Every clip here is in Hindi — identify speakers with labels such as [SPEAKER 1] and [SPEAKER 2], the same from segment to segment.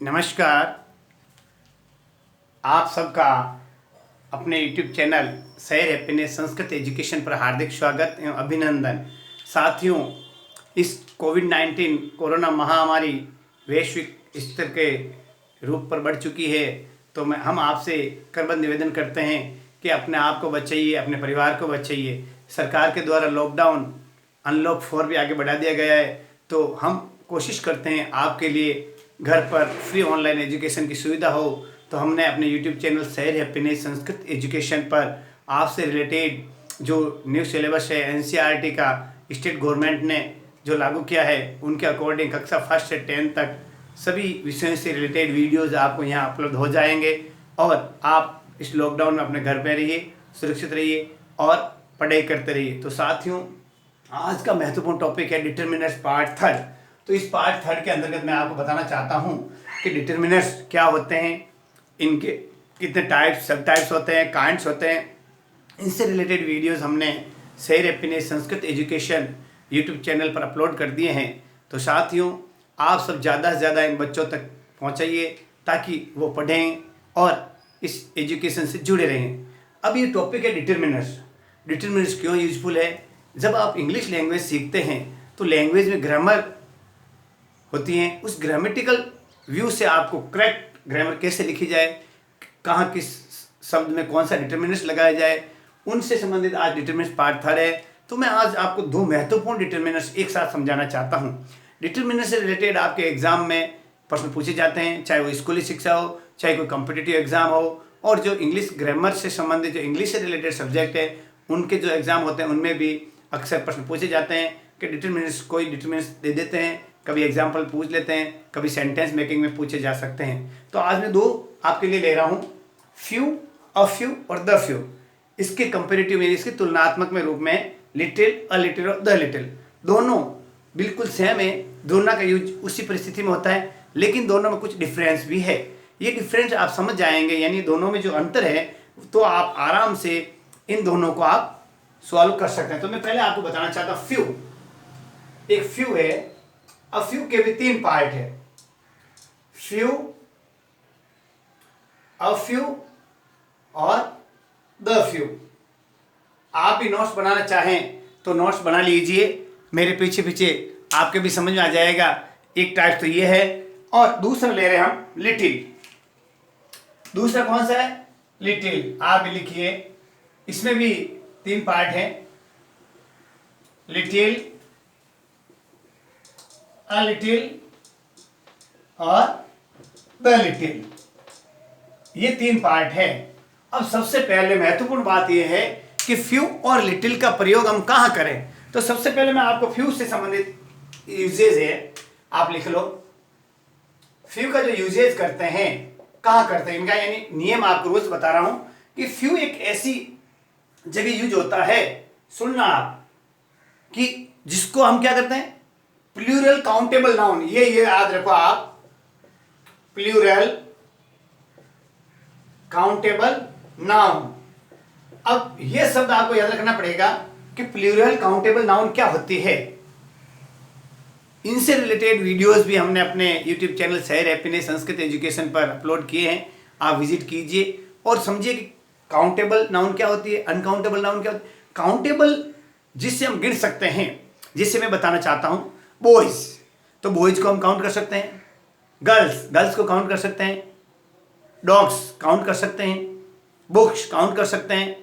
[SPEAKER 1] नमस्कार। आप सबका अपने YouTube चैनल शहर हैप्पीनेस संस्कृत एजुकेशन पर हार्दिक स्वागत एवं अभिनंदन। साथियों, इस कोविड-19 कोरोना महामारी वैश्विक स्तर के रूप पर बढ़ चुकी है, तो हम आपसे करबद्ध निवेदन करते हैं कि अपने आप को बचाइए, अपने परिवार को बचाइए। सरकार के द्वारा लॉकडाउन अनलॉक 4 भी आगे बढ़ा दिया गया है, तो हम कोशिश करते हैं आपके लिए घर पर फ्री ऑनलाइन एजुकेशन की सुविधा हो। तो हमने अपने YouTube चैनल शहर हैप्पीनेस संस्कृत एजुकेशन पर आपसे रिलेटेड जो न्यू सिलेबस है NCERT का स्टेट गवर्नमेंट ने जो लागू किया है, उनके अकॉर्डिंग कक्षा 1 से 10 तक सभी विषयों से रिलेटेड वीडियोज़ आपको यहाँ उपलब्ध हो जाएंगे और आप इस लॉकडाउन में अपने घर पर रहिए, सुरक्षित रहिए और पढ़ाई करते रहिए। तो साथियों, आज का महत्वपूर्ण टॉपिक है डिटर्मिनर्स पार्ट 3। तो इस पार्ट 3 के अंतर्गत मैं आपको बताना चाहता हूँ कि डिटर्मिनर्स क्या होते हैं, इनके कितने टाइप्स, सब टाइप्स होते हैं, काइंड्स होते हैं। इनसे रिलेटेड वीडियोस हमने शहर happiness Sanskrit education YouTube channel पर अपलोड कर दिए हैं। तो साथियों, आप सब ज़्यादा से ज़्यादा इन बच्चों तक पहुँचाइए ताकि वो पढ़ें और इस एजुकेशन से जुड़े रहें। अब ये टॉपिक है डिटर्मिनर्स। डिटर्मिनर्स क्यों यूजफुल है? जब आप इंग्लिश लैंग्वेज सीखते हैं तो लैंग्वेज में ग्रामर होती हैं, उस ग्रामेटिकल व्यू से आपको करेक्ट ग्रामर कैसे लिखी जाए, कहाँ किस शब्द में कौन सा डिटर्मिनर्स लगाया जाए, उनसे संबंधित आज डिटर्मिनर्स पार्ट 3 है। तो मैं आज आपको 2 महत्वपूर्ण डिटर्मिनर्स एक साथ समझाना चाहता हूँ। डिटर्मिनर्स से रिलेटेड आपके एग्जाम में प्रश्न पूछे जाते हैं, चाहे वो स्कूली शिक्षा हो, चाहे कोई कॉम्पिटिटिव एग्जाम हो, और जो इंग्लिश ग्रामर से संबंधित जो इंग्लिश से रिलेटेड सब्जेक्ट है उनके जो एग्जाम होते हैं उनमें भी अक्सर प्रश्न पूछे जाते हैं कि डिटर्मिनर्स, कोई डिटर्मिनर्स दे देते हैं, कभी एग्जाम्पल पूछ लेते हैं, कभी सेंटेंस मेकिंग में पूछे जा सकते हैं। तो आज मैं 2 आपके लिए ले रहा हूँ, फ्यू, अ फ्यू और द फ्यू। इसके कंपेरेटिव में, इसके तुलनात्मक में रूप में लिटिल, अ लिटिल और द लिटिल, दोनों बिल्कुल सेम है। दोनों का यूज उसी परिस्थिति में होता है, लेकिन दोनों में कुछ डिफरेंस भी है। ये डिफरेंस आप समझ जाएंगे, यानी दोनों में जो अंतर है, तो आप आराम से इन दोनों को आप सॉल्व कर सकते हैं। तो मैं पहले आपको बताना चाहता हूँ फ्यू। एक फ्यू है, अब फ्यू के भी 3 पार्ट है, फ्यू, अ फ्यू और द फ्यू। आप भी नोट्स बनाना चाहें तो नोट्स बना लीजिए, मेरे पीछे पीछे आपके भी समझ में आ जाएगा। एक टाइप तो ये है, और दूसरा ले रहे हैं हम लिटिल। दूसरा कौन सा है? लिटिल। आप भी लिखिए, इसमें भी 3 पार्ट हैं, लिटिल, अ लिटिल और द लिटिल। ये 3 पार्ट है। अब सबसे पहले महत्वपूर्ण बात यह है कि फ्यू और लिटिल का प्रयोग हम कहाँ करें। तो सबसे पहले मैं आपको फ्यू से संबंधित यूजेज है, आप लिख लो। फ्यू का जो यूजेज करते हैं, कहाँ करते हैं, इनका यानी नियम आपको रोज बता रहा हूं कि फ्यू एक ऐसी जगह यूज होता है, सुनना आप, कि जिसको हम क्या करते हैं, प्लूरल काउंटेबल नाउन, ये याद रखो आप, प्लूरल काउंटेबल नाउन। अब ये शब्द आपको याद रखना पड़ेगा कि प्लूरल काउंटेबल नाउन क्या होती है। इनसे रिलेटेड वीडियोस भी हमने अपने YouTube चैनल शहर हैप्पीनेस संस्कृत एजुकेशन पर अपलोड किए हैं, आप विजिट कीजिए और समझिए कि काउंटेबल नाउन क्या होती है, अनकाउंटेबल नाउन क्या होती है। काउंटेबल जिससे हम गिन सकते हैं, जिससे मैं बताना चाहता हूं, बॉयज, तो बॉयज को हम काउंट कर सकते हैं, गर्ल्स को काउंट कर सकते हैं, डॉग्स काउंट कर सकते हैं, बुक्स काउंट कर सकते हैं।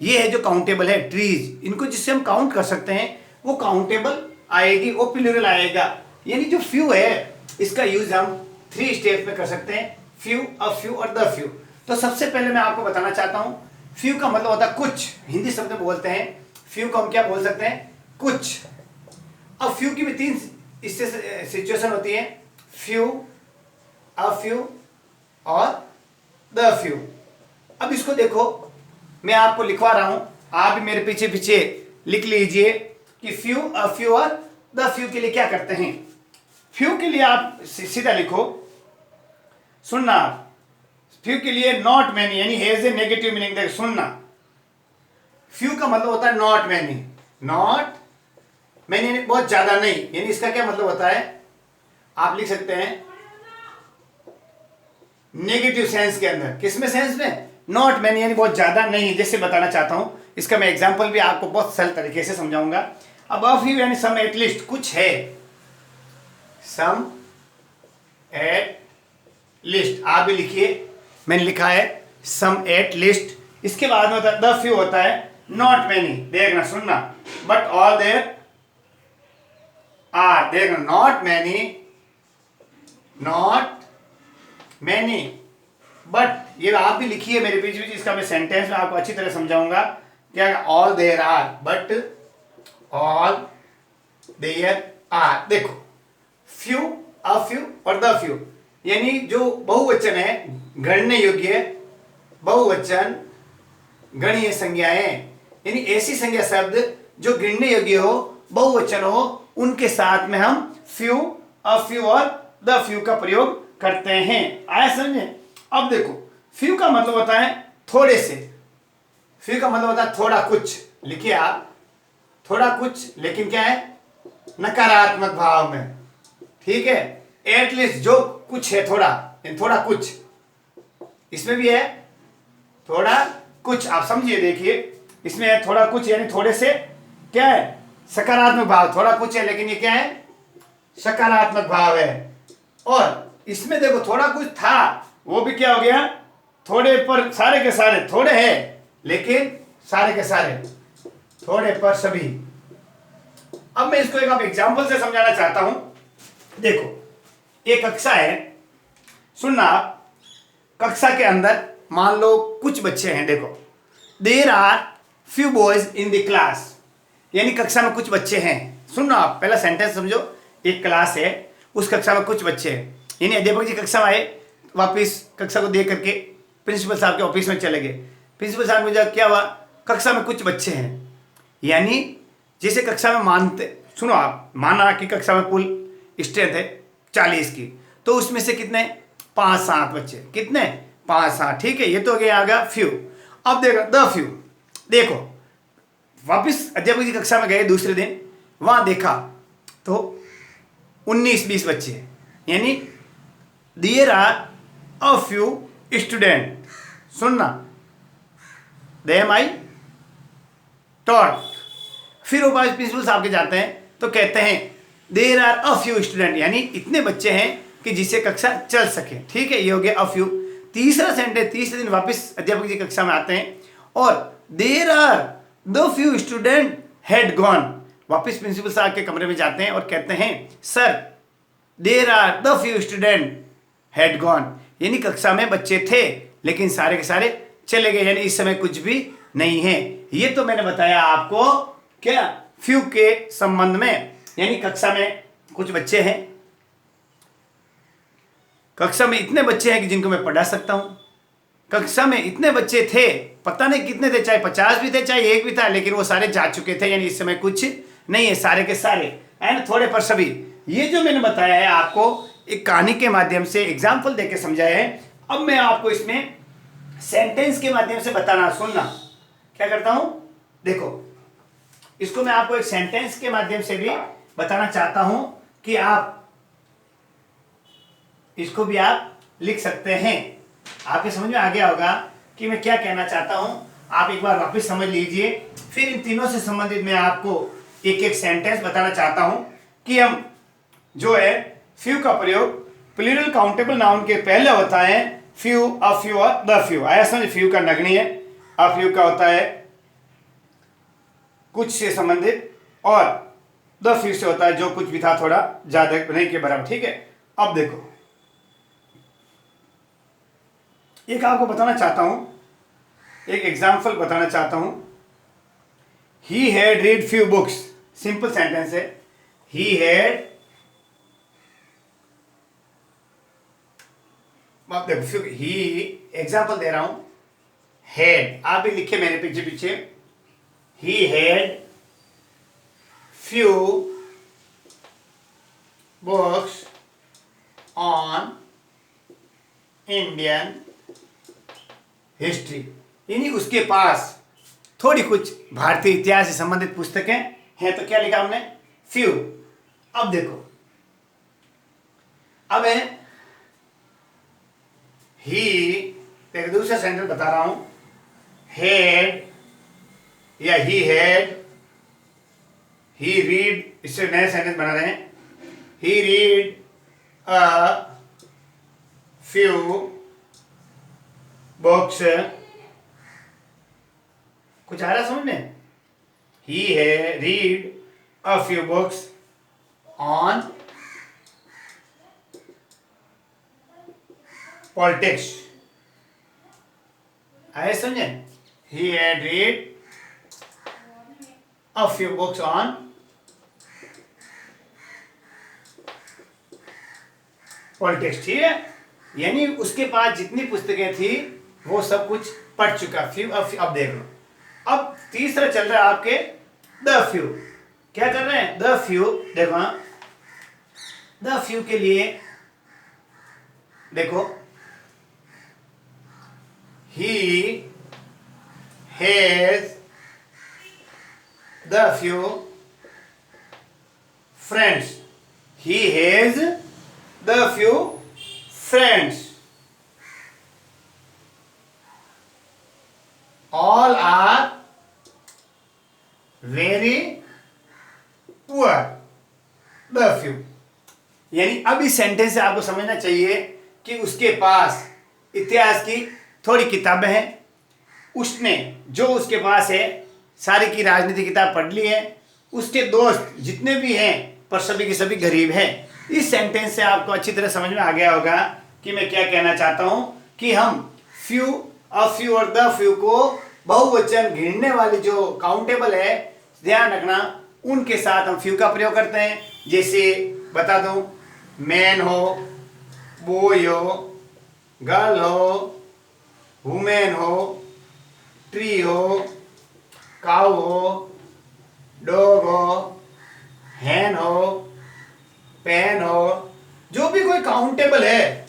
[SPEAKER 1] ये है जो काउंटेबल है, ट्रीज, इनको जिससे हम काउंट कर सकते हैं वो काउंटेबल आएगी, वो प्लूरल आएगा। यानी जो फ्यू है, इसका यूज हम 3 स्टेप में कर सकते हैं, फ्यू, अ फ्यू और द फ्यू। तो सबसे पहले मैं आपको बताना चाहता हूं, फ्यू का मतलब होता है कुछ, हिंदी शब्द में बोलते हैं फ्यू को हम क्या बोल सकते हैं, कुछ। अब फ्यू की भी 3 इससे सिचुएशन होती है, फ्यू, अ फ्यू और द फ्यू। अब इसको देखो, मैं आपको लिखवा रहा हूं, आप भी मेरे पीछे पीछे लिख लीजिए कि फ्यू, अ फ्यू और द फ्यू के लिए क्या करते हैं। फ्यू के लिए आप सीधा लिखो, सुनना आप, फ्यू के लिए नॉट मैनी, यानी हैज ए नेगेटिव मीनिंग, देख सुनना। फ्यू का मतलब होता है नॉट मैनी, नॉट मैनी यानी बहुत ज्यादा नहीं, यानी इसका क्या मतलब होता है, आप लिख सकते हैं नेगेटिव सेंस के अंदर। किसमें सेंस में? नॉट मैनी, यानी बहुत ज्यादा नहीं। जैसे बताना चाहता हूं, इसका मैं एग्जांपल भी आपको बहुत सरल तरीके से समझाऊंगा। अब ऑफ यू यानी सम एटलीस्ट, कुछ है, सम एट लिस्ट। आप भी लिखिए, मैंने लिखा है सम एट लिस्ट। इसके बाद में होता है द फ्यू, होता है नॉट मैनी। देखना, सुनना, बट ऑल देयर आर। देखना, not many, not many, but ये आप भी लिखिए मेरे बीच बीच। इसका मैं सेंटेंस में आपको अच्छी तरह समझाऊंगा। क्या? All there are, but all there are. देखो, फ्यू, अ फ्यू और द फ्यू, यानी जो बहुवचन है, गणने योग्य बहुवचन गणीय संज्ञाएं, यानी ऐसी संज्ञा शब्द जो गिनने योग्य हो, बहुवचन हो, उनके साथ में हम फ्यू, अ फ्यू और द फ्यू का प्रयोग करते हैं। आया समझे? अब देखो, फ्यू का मतलब होता है थोड़े से। फ्यू का मतलब होता है थोड़ा कुछ। लिखिए आप, थोड़ा कुछ, लेकिन क्या है? नकारात्मक भाव में। ठीक है? एटलीस्ट, जो कुछ है, थोड़ा, थोड़ा कुछ, इसमें भी है थोड़ा कुछ। आप समझिए, देखिए, इसमें है थोड़ा कुछ, यानी थोड़े से क्या है? सकारात्मक भाव। थोड़ा कुछ है, लेकिन ये क्या है? सकारात्मक भाव है। और इसमें देखो, थोड़ा कुछ था, वो भी क्या हो गया? थोड़े पर सारे के सारे थोड़े हैं, लेकिन सारे के सारे थोड़े पर सभी। अब मैं इसको एक आप एग्जांपल से समझाना चाहता हूं। देखो, एक कक्षा है, सुनना आप। कक्षा के अंदर मान लो कुछ बच्चे हैं। देखो, there are few boys in the class, यानी कक्षा में कुछ बच्चे हैं। सुनना आप, पहला सेंटेंस समझो। एक क्लास है, उस कक्षा में कुछ बच्चे हैं, यानी अध्यापक जी कक्षा में आए, वापिस कक्षा को देख करके प्रिंसिपल साहब के ऑफिस में चले गए। प्रिंसिपल साहब ने जब क्या हुआ, कक्षा में कुछ बच्चे हैं, यानी जैसे कक्षा में मानते, सुनो आप, माना कि कक्षा में कुल स्ट्रेंथ है 40 की, तो उसमें से कितने? 5-7 बच्चे। कितने? 5-7। ठीक है, ये तो हो गया आगे फ्यू। अब देखो द फ्यू। देखो, वापिस अध्यापक जी कक्षा में गए दूसरे दिन, वहां देखा तो 19-20 बच्चे, यानी there are a few student. सुनना, देम आई टॉट। फिर वो पास प्रिंसिपल साहब के जाते हैं, तो कहते हैं there are a few student, यानी इतने बच्चे हैं कि जिससे कक्षा चल सके। ठीक है, ये हो गया अ फ्यू। तीसरा सेंटेंस, तीसरे दिन वापस अध्यापक जी कक्षा में आते हैं और there are the few student had gone. वापस प्रिंसिपल साहब के कमरे में जाते हैं और कहते हैं sir, there are the few student had gone, यानी कक्षा में बच्चे थे लेकिन सारे के सारे चले गए, यानी इस समय कुछ भी नहीं है। ये तो मैंने बताया आपको क्या, फ्यू के संबंध में, यानी कक्षा में कुछ बच्चे हैं, कक्षा में इतने बच्चे हैं कि जिनको मैं पढ़ा सकता हूं। कक्षा में इतने बच्चे थे, पता नहीं कितने थे, चाहे 50 भी थे चाहे एक भी था, लेकिन वो सारे जा चुके थे, यानी इस समय कुछ नहीं है, सारे के सारे, एंड थोड़े पर सभी। ये जो मैंने बताया है आपको एक कहानी के माध्यम से एग्जाम्पल देके समझाया है। अब मैं आपको इसमें सेंटेंस के माध्यम से बताना, सुनना क्या करता हूं। देखो, इसको मैं आपको एक सेंटेंस के माध्यम से भी बताना चाहता हूं कि आप इसको भी आप लिख सकते हैं। आपके समझ में आ गया होगा कि मैं क्या कहना चाहता हूं। आप एक बार वापस समझ लीजिए, फिर इन तीनों से संबंधित मैं आपको एक एक सेंटेंस बताना चाहता हूं कि हम जो है फ्यू का प्रयोग प्लूरल काउंटेबल नाउन के पहले होता है फ्यू, अ फ्यू और द फ्यू। आया समझ? फ्यू का नगण्य, अ फ्यू का होता है कुछ से संबंधित, और द फ्यू से होता है जो कुछ भी था थोड़ा ज्यादा नहीं के बराबर। ठीक है, अब देखो, एक आपको बताना चाहता हूं, एक एग्जाम्पल बताना चाहता हूं। He had read few books, simple sentence है। ही हैड, आप देखो, ही, एग्जाम्पल दे रहा हूं, हैड, आप भी लिखे मेरे पीछे पीछे। He had few books on Indian history, यानी उसके पास थोड़ी कुछ भारतीय इतिहास से संबंधित पुस्तकें हैं। तो क्या लिखा हमने? फ्यू। अब देखो, अब है ही, एक दूसरा सेंटेंस बता रहा हूं, हेड या ही हैड, ही रीड, इससे नए सेंटेंस बना रहे हैं, ही रीड अ फ्यू बुक्स, कुछ आ रहा समझ में, ही है read a few books on politics, आए समझे, ही had read a few books on politics, ठीक है, यानी उसके पास जितनी पुस्तकें थी वो सब कुछ पढ़ चुका, फ्यू, अब देख लो, अब तीसरा चल रहा है आपके द फ्यू, क्या चल रहे हैं, द फ्यू, देखो द फ्यू के लिए देखो, he has the few friends, he has the few friends, all are very poor, the few, यानी अब इस सेंटेंस से आपको समझना चाहिए कि उसके पास इतिहास की थोड़ी किताबें हैं, उसने जो उसके पास है सारी की राजनीति किताब पढ़ ली है, उसके दोस्त जितने भी हैं पर सभी के सभी गरीब हैं। इस सेंटेंस से आपको अच्छी तरह समझ में आ गया होगा कि मैं क्या कहना चाहता हूं, कि हम फ्यू, अ फ्यू और द फ्यू को बहुवचन गिनने वाली जो काउंटेबल है, ध्यान रखना, उनके साथ हम फ्यू का प्रयोग करते हैं। जैसे बता दूं, मैन हो, बॉय हो, गर्ल हो, वुमेन हो, ट्री हो, काऊ हो, डॉग हो, हैन हो, पेन हो, जो भी कोई काउंटेबल है,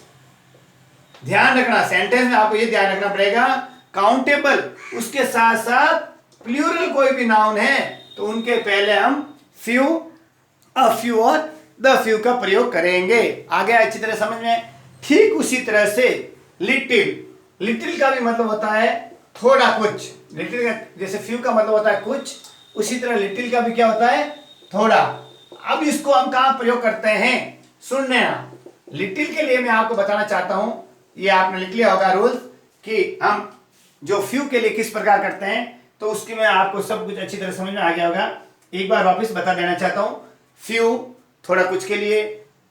[SPEAKER 1] ध्यान रखना सेंटेंस में आपको ये ध्यान रखना पड़ेगा, काउंटेबल उसके साथ साथ प्लूरल कोई भी नाउन है तो उनके पहले हम फ्यू, अ फ्यू और द फ्यू का प्रयोग करेंगे। आगे अच्छी तरह समझ में। ठीक उसी तरह से लिटिल, लिटिल का भी मतलब होता है थोड़ा कुछ, लिटिल का जैसे फ्यू का मतलब होता है कुछ, उसी तरह लिटिल का भी क्या होता है, थोड़ा। अब इसको हम कहां प्रयोग करते हैं, सुनने ना। लिटिल के लिए मैं आपको बताना चाहता हूं, ये आपने लिख लिया होगा रूल, कि हम जो फ्यू के लिए किस प्रकार करते हैं, तो उसकी मैं आपको सब कुछ अच्छी तरह समझ में आ गया होगा। एक बार वापस बता देना चाहता हूं, फ्यू थोड़ा कुछ के लिए,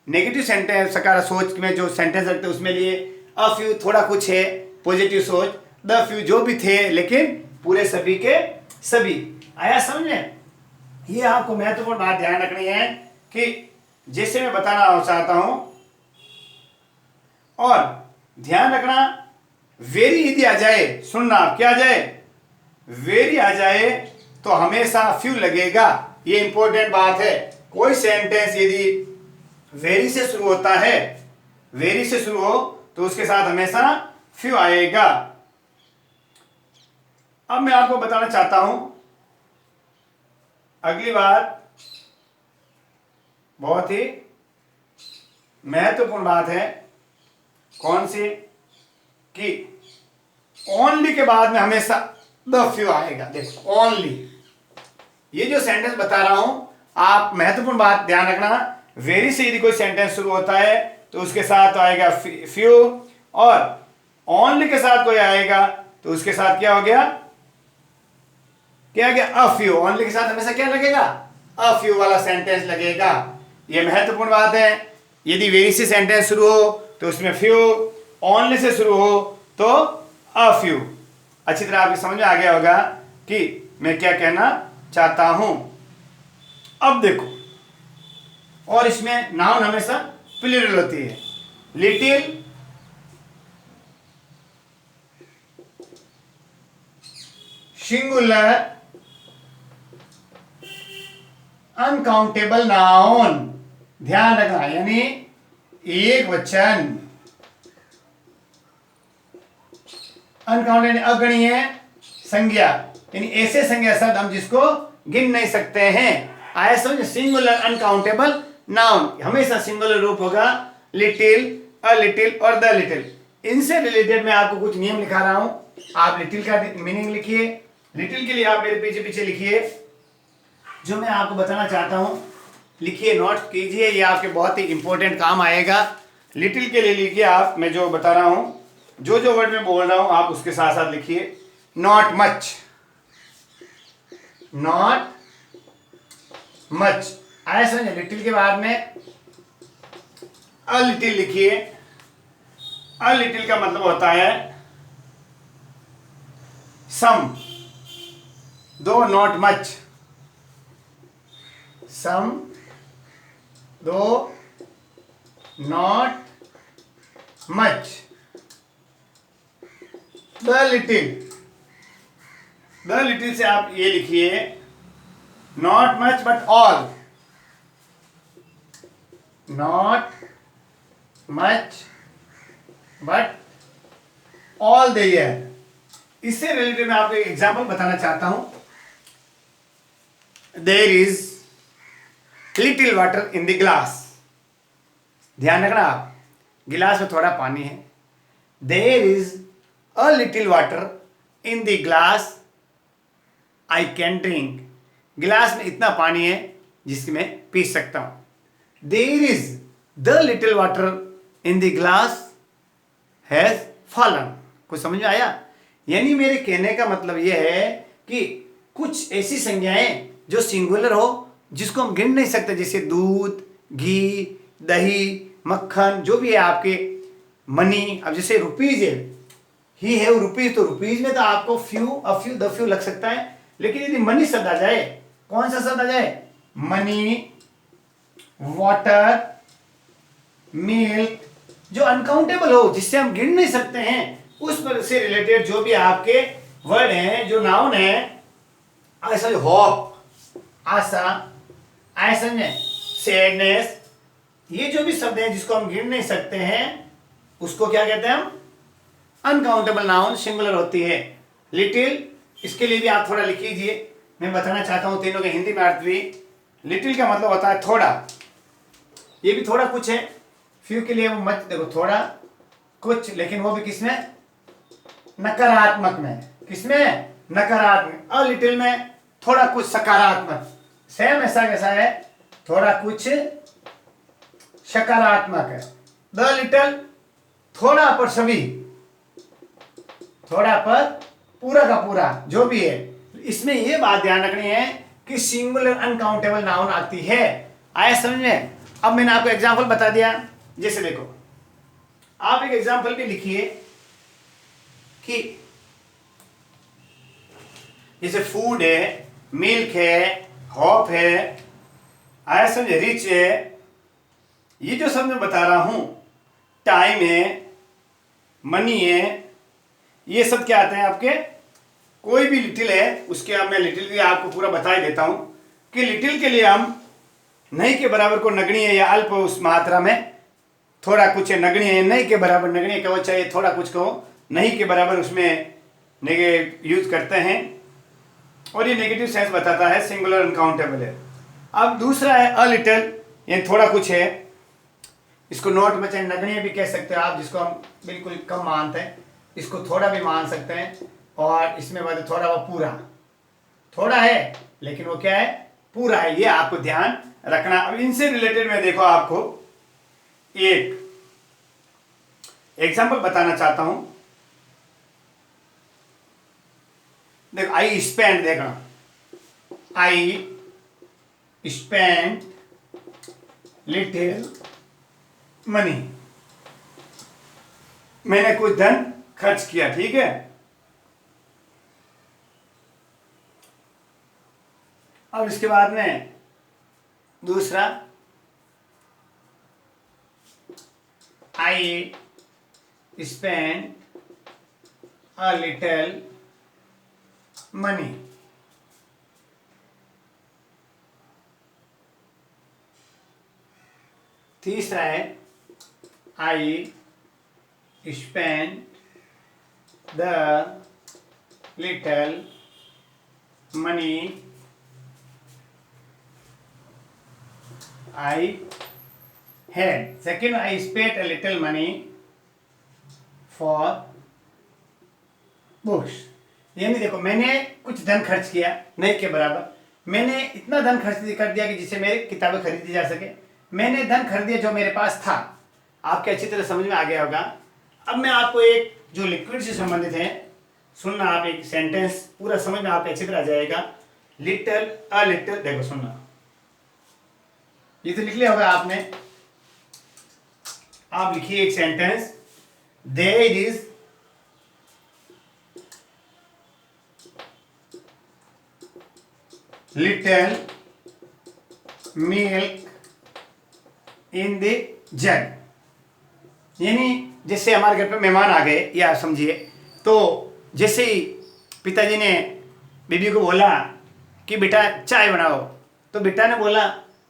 [SPEAKER 1] नेगेटिव सेंटेंस सकारात्मक सोच में जो सेंटेंस रखते हैं उसमें लिए, अ फ्यू थोड़ा कुछ है पॉजिटिव सोच, द फ्यू जो भी थे लेकिन पूरे सभी के सभी। आया समझ में? ये आपको महत्वपूर्ण बात ध्यान रखनी है कि जैसे मैं बताना चाहता हूं, और ध्यान रखना वेरी यदि आ जाए, सुनना क्या आ जाए, वेरी आ जाए तो हमेशा फ्यू लगेगा। ये इंपॉर्टेंट बात है। कोई सेंटेंस यदि वेरी से शुरू होता है, वेरी से शुरू हो तो उसके साथ हमेशा फ्यू आएगा। अब मैं आपको बताना चाहता हूं अगली बात, बहुत ही महत्वपूर्ण बात है। कौन सी? कि ओनली के बाद में हमेशा द फ्यू आएगा। देखो ओनली, ये जो सेंटेंस बता रहा हूं, आप महत्वपूर्ण बात ध्यान रखना, वेरी से यदि कोई सेंटेंस शुरू होता है तो उसके साथ आएगा फ्यू, और ओनली के साथ कोई आएगा तो उसके साथ क्या हो गया, क्या गया, अ फ्यू। ओनली के साथ हमेशा क्या लगेगा, अ फ्यू वाला सेंटेंस लगेगा। यह महत्वपूर्ण बात है। यदि वेरी से सेंटेंस शुरू हो तो उसमें फ्यू, ओनली से शुरू हो तो अ फ्यू। अच्छी तरह आपको समझ में आ गया होगा कि मैं क्या कहना चाहता हूं। अब देखो, और इसमें नाउन हमेशा प्लूरल होती है। लिटिल, सिंगुलर, अनकाउंटेबल नाउन, ध्यान रखना, यानी एक वचन, अनकाउंटेड अगणीय संज्ञा, यानी ऐसे संज्ञा शब्द हम जिसको गिन नहीं सकते हैं। आया समझ? सिंगुलर अनकाउंटेबल नाउन हमेशा सिंगुलर रूप होगा, लिटिल, अ लिटिल और द लिटिल। इनसे रिलेटेड मैं आपको कुछ नियम लिखा रहा हूं। आप लिटिल का मीनिंग लिखिए। लिटिल के लिए आप मेरे पीछे पीछे लिखिए। जो मैं आपको बताना चाहता हूं लिखिए, नोट कीजिए, ये आपके बहुत ही इंपॉर्टेंट काम आएगा। लिटिल के लिए लिखिए आप, मैं जो बता रहा हूं, जो जो वर्ड मैं बोल रहा हूं आप उसके साथ साथ लिखिए। Not much, not much. आया समझे? लिटिल के बाद में अ लिटिल लिखिए। अ लिटिल का मतलब होता है सम, though not much, some though not much. The little, the little से आप ये लिखिए, not much but all, not much but all the year. इससे रिलेटेड मैं आपको एक एग्जाम्पल बताना चाहता हूं। There is little water in the glass. ध्यान रखना आप, गिलास में थोड़ा पानी है। There is a little water in the glass I can drink. गिलास में इतना पानी है जिससे मैं पी सकता हूं। There is the little water in the glass has fallen. कुछ समझ में आया? यानी मेरे कहने का मतलब यह है कि कुछ ऐसी संज्ञाएं जो सिंगुलर हो, जिसको हम गिन नहीं सकते, जैसे दूध, घी, दही, मक्खन, जो भी है आपके, मनी। अब जैसे रुपीज है, ही हैव रुपीज, तो रुपीज में तो आपको few, a few, the few लग सकता है। लेकिन यदि मनी शब्द आ जाए, कौन सा शब्द आ जाए? मनी, वाटर, मिल्क, जो अनकाउंटेबल हो, जिससे हम गिन नहीं सकते हैं, उस पर से रिलेटेड जो भी आपके वर्ड हैं, जो नाउन है, ऐसा होप, आशा, ऐसा सैडनेस, ये जो भी शब्द हैं जिसको हम गिन नहीं सकते हैं, उसको क्या कहते हैं हम? अनकाउंटेबल नाउन, सिंगुलर होती है। लिटिल, इसके लिए भी आप थोड़ा लिख लीजिए। मैं बताना चाहता हूं तीनों के हिंदी में अर्थ भी। लिटिल का मतलब होता है थोड़ा, ये भी थोड़ा कुछ है। फ्यू के लिए वो मत देखो, थोड़ा कुछ, लेकिन वो भी किसमें? नकारात्मक में। किसमें? नकारात्मक। अ लिटिल में थोड़ा कुछ सकारात्मक। सेम ऐसा कैसा है? थोड़ा कुछ सकारात्मक है। द लिटिल थोड़ा पर सभी, थोड़ा पर पूरा का पूरा, जो भी है। इसमें यह बात ध्यान रखनी है कि सिंगुलर अनकाउंटेबल नाउन आती है। आया समझ में? अब मैंने आपको एग्जांपल बता दिया। जैसे देखो, आप एक एग्जांपल भी लिखिए कि जैसे फूड है, मिल्क है, होप है, आया समझे, रिच है, ये जो सब मैं बता रहा हूं, टाइम है, मनी है, ये सब क्या आते हैं आपके? कोई भी लिटिल है उसके, अब मैं लिटिल के आपको पूरा बता ही देता हूं कि लिटिल के लिए हम नहीं के बराबर को नगण्य या अल्प उस मात्रा में, थोड़ा कुछ है नगण्य है, नहीं के बराबर नगण्य कहो, चाहे थोड़ा कुछ कहो, नहीं के बराबर उसमें नेगेटिव यूज करते हैं, और ये नेगेटिव सेंस बताता है, सिंगुलर अनकाउंटेबल है। अब दूसरा है अ लिटिल, ये थोड़ा कुछ है, इसको नॉट मच एंड नगण्य भी कह सकते हैं आप, जिसको हम बिल्कुल कम मानते हैं, इसको थोड़ा भी मान सकते हैं। और इसमें मतलब थोड़ा वो पूरा, थोड़ा है लेकिन वो क्या है? पूरा है। ये आपको ध्यान रखना। अब इनसे रिलेटेड मैं देखो आपको एक एग्जांपल बताना चाहता हूं। देखो, आई स्पेंड, देखना, आई स्पेंड लिटिल मनी, मैंने कुछ धन खर्च किया, ठीक है। अब इसके बाद में दूसरा, I spend a little money. तीसरा है, I spend the little money I had. Second, I spent a little money for books. यानी देखो, मैंने कुछ धन खर्च किया नहीं के बराबर, मैंने इतना धन खर्च कर दिया कि जिससे मेरी किताबें खरीदी जा सके। मैंने धन खरीदिया जो मेरे पास था। आपके अच्छी तरह समझ में आ गया होगा। अब मैं आपको एक जो लिक्विड से संबंधित है, सुनना आप, एक सेंटेंस पूरा समझ में आपको अच्छी तरह आ जाएगा। लिटिल अ लिटिल, देखो सुनना, ये तो लिख लिया होगा आपने। आप लिखिए एक sentence, there is little milk in the jug. यानी जैसे हमारे घर पे मेहमान आ गए, या समझिए, तो जैसे ही पिताजी ने बीबी को बोला कि बेटा चाय बनाओ, तो बेटा ने बोला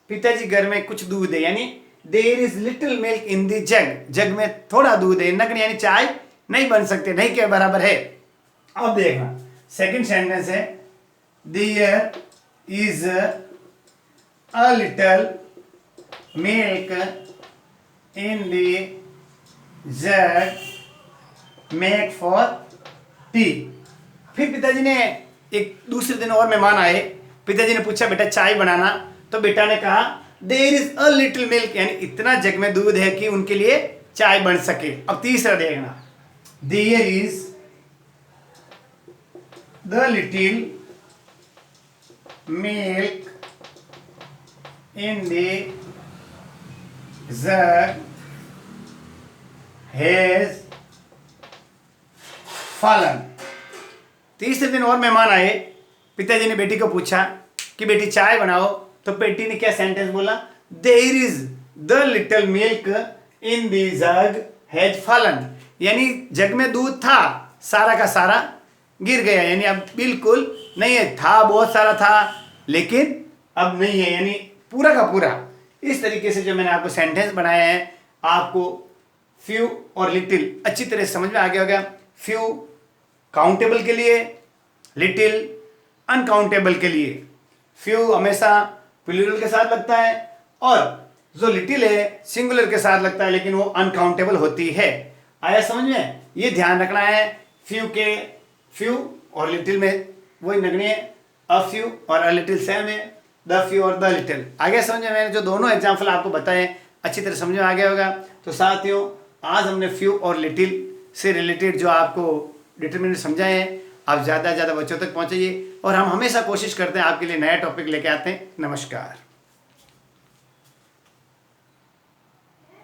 [SPEAKER 1] पिताजी घर में कुछ दूध है, यानी there is little milk in the jug, jug में थोड़ा दूध है, नगन यानी चाय नहीं बन सकते, नहीं के बराबर है। अब देखना सेकंड सेंटेंस है, there is a little milk in the jug make for tea. फिर पिताजी ने, एक दूसरे दिन और मेहमान आए, पिताजी ने पूछा बेटा चाय बनाना, तो बेटा ने कहा there is a little milk, यानी इतना जग में दूध है कि उनके लिए चाय बन सके। अब तीसरा देखना, there is the little milk in the jug has fallen. तीसरे दिन और मेहमान आए, पिताजी ने बेटी को पूछा कि बेटी चाय बनाओ, तो बेटी ने क्या सेंटेंस बोला, there is the little milk in the jug has fallen, यानी जग में दूध था, सारा का सारा गिर गया, यानी अब बिल्कुल नहीं है, था बहुत सारा था लेकिन अब नहीं है, यानी पूरा का पूरा। इस तरीके से जो मैंने आपको सेंटेंस बनाए हैं, आपको फ्यू और लिटिल अच्छी तरह से समझ में आ गया होगा। फ्यू काउंटेबल के लिए, लिटिल अनकाउंटेबल के लिए। फ्यू हमेशा प्लूरल के साथ लगता है, और जो लिटिल है सिंगुलर के साथ लगता है, लेकिन वो अनकाउंटेबल होती है। आया समझ में? ये ध्यान रखना है। फ्यू के फ्यू और लिटिल में वही नगनी है, अ फ्यू और अ लिटिल सेम है, द फ्यू और द लिटिल। आगे समझ में? मैंने जो दोनों एग्जाम्पल आपको बताए अच्छी तरह समझ में आ गया होगा। तो साथियों, आज हमने फ्यू और लिटिल से रिलेटेड जो आपको डिटरमिनेंट समझाए हैं, आप ज़्यादा से ज़्यादा बच्चों तक पहुँचाइए, और हम हमेशा कोशिश करते हैं आपके लिए नया टॉपिक लेके आते हैं। नमस्कार।